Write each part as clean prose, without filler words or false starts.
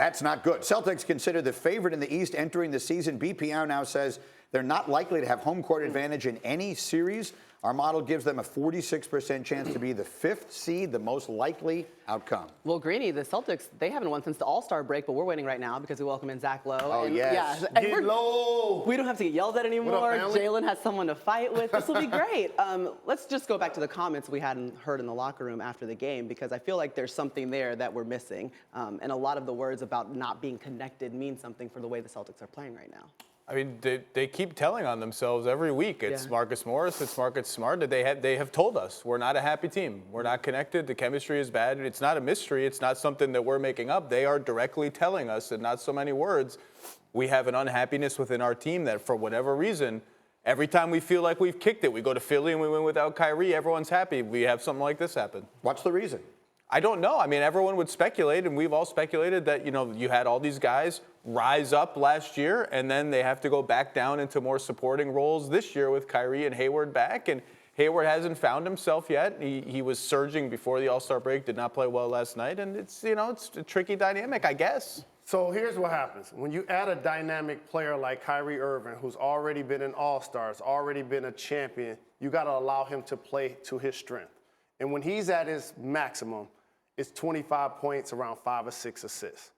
That's not good. Celtics considered the favorite in the East entering the season. BPR now says they're not likely to have home court advantage in any series. Our model gives them a 46% chance to be the 5th seed, the most likely outcome. Well, Greeny, the Celtics, they haven't won since the All-Star break, but we're winning right now because we welcome in Zach Lowe. Oh, and, yes. Yeah, Get Lowe. We don't have to get yelled at anymore. Jalen has someone to fight with. This will be great. Let's just go back to the comments we hadn't heard in the locker room after the game, because I feel like there's something there that we're missing. And a lot of the words about not being connected mean something for the way the Celtics are playing right now. I mean, they keep telling on themselves every week. It's Marcus Morris, it's Marcus Smart. They have told us we're not a happy team. We're not connected. The chemistry is bad. It's not a mystery. It's not something that we're making up. They are directly telling us, in not so many words, we have an unhappiness within our team that for whatever reason, every time we feel like we've kicked it, we go to Philly and we win without Kyrie, everyone's happy. We have something like this happen. What's the reason? I don't know. I mean, everyone would speculate, and we've all speculated that, you had all these guys rise up last year, and then they have to go back down into more supporting roles this year with Kyrie and Hayward back. And Hayward hasn't found himself yet. He was surging before the All-Star break, did not play well last night, and it's a tricky dynamic, I guess. So here's what happens. When you add a dynamic player like Kyrie Irving, who's already been an All-Star, has already been a champion, you got to allow him to play to his strength. And when he's at his maximum, it's 25 points, around 5 or 6 assists.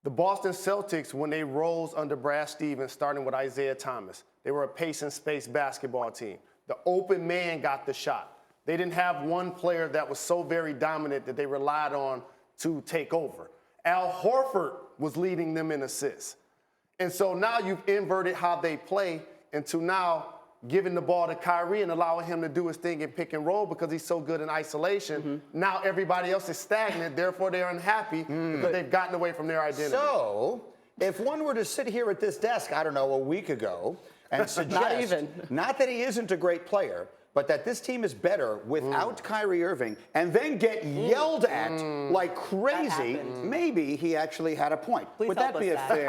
The Boston Celtics, when they rose under Brad Stevens, starting with Isaiah Thomas, they were a pace and space basketball team. The open man got the shot. They didn't have one player that was so very dominant that they relied on to take over. Al Horford was leading them in assists. And so now you've inverted how they play into now giving the ball to Kyrie and allowing him to do his thing in pick and roll because he's so good in isolation. Now everybody else is stagnant, therefore they're unhappy because they've gotten away from their identity. So, if one were to sit here at this desk, I don't know, a week ago, and suggest, not that he isn't a great player, but that this team is better without Kyrie Irving, and then get yelled at like crazy, maybe he actually had a point. Please Would that be a fair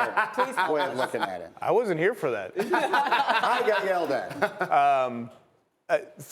way of looking at it? I wasn't here for that. I got yelled at.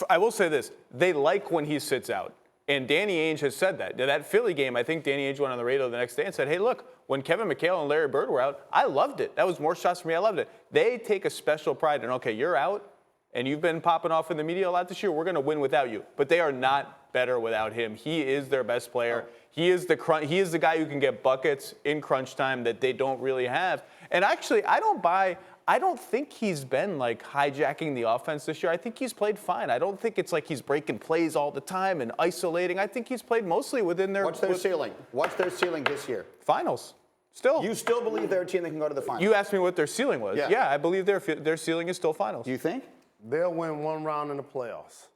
I will say this. They like when he sits out. And Danny Ainge has said that. That Philly game, I think Danny Ainge went on the radio the next day and said, hey, look, when Kevin McHale and Larry Bird were out, I loved it. That was more shots for me. I loved it. They take a special pride in, okay, you're out, and you've been popping off in the media a lot this year. We're going to win without you. But they are not better without him. He is their best player. He is the guy who can get buckets in crunch time that they don't really have. And actually, I don't think he's been like hijacking the offense this year. I think he's played fine. I don't think it's like he's breaking plays all the time and isolating. I think he's played mostly within their. What's their ceiling? What's their ceiling this year? Finals. Still. You still believe they're a team that can go to the finals? You asked me what their ceiling was. Yeah, I believe their ceiling is still finals. Do you think? They'll win one round in the playoffs.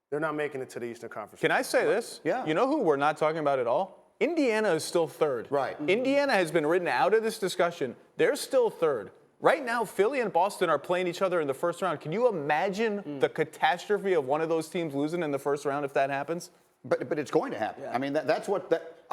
They're not making it to the Eastern Conference. Can I say this? Yeah. You know who we're not talking about at all? Indiana is still third. Right. Indiana has been written out of this discussion. They're still third. Right now, Philly and Boston are playing each other in the first round. Can you imagine the catastrophe of one of those teams losing in the first round if that happens? But it's going to happen. I mean, that's what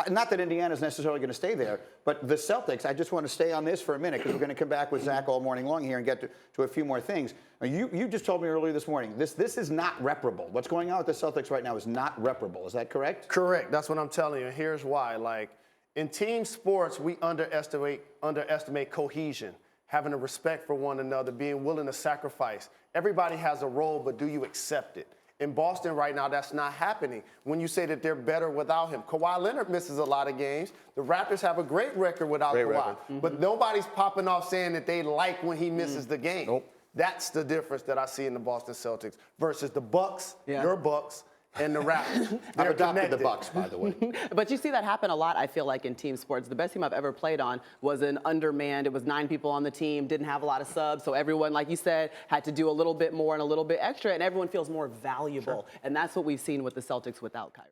not that Indiana's necessarily going to stay there, but the Celtics, I just want to stay on this for a minute because we're going to come back with Zach all morning long here and get to a few more things. You just told me earlier this morning, this is not reparable. What's going on with the Celtics right now is not reparable. Is that correct? Correct. That's what I'm telling you. And here's why. Like, in team sports, we underestimate cohesion, having a respect for one another, being willing to sacrifice. Everybody has a role, but do you accept it? In Boston right now, that's not happening. When you say that they're better without him. Kawhi Leonard misses a lot of games. The Raptors have a great record without Kawhi. But nobody's popping off saying that they like when he misses the game. Nope. That's the difference that I see in the Boston Celtics versus the Bucks, your Bucks, and the Raptors. I've adopted the Bucks, by the way. But you see that happen a lot, I feel like, in team sports. The best team I've ever played on was an undermanned. It was 9 people on the team, didn't have a lot of subs. So everyone, like you said, had to do a little bit more and a little bit extra, and everyone feels more valuable. And that's what we've seen with the Celtics without Kyrie.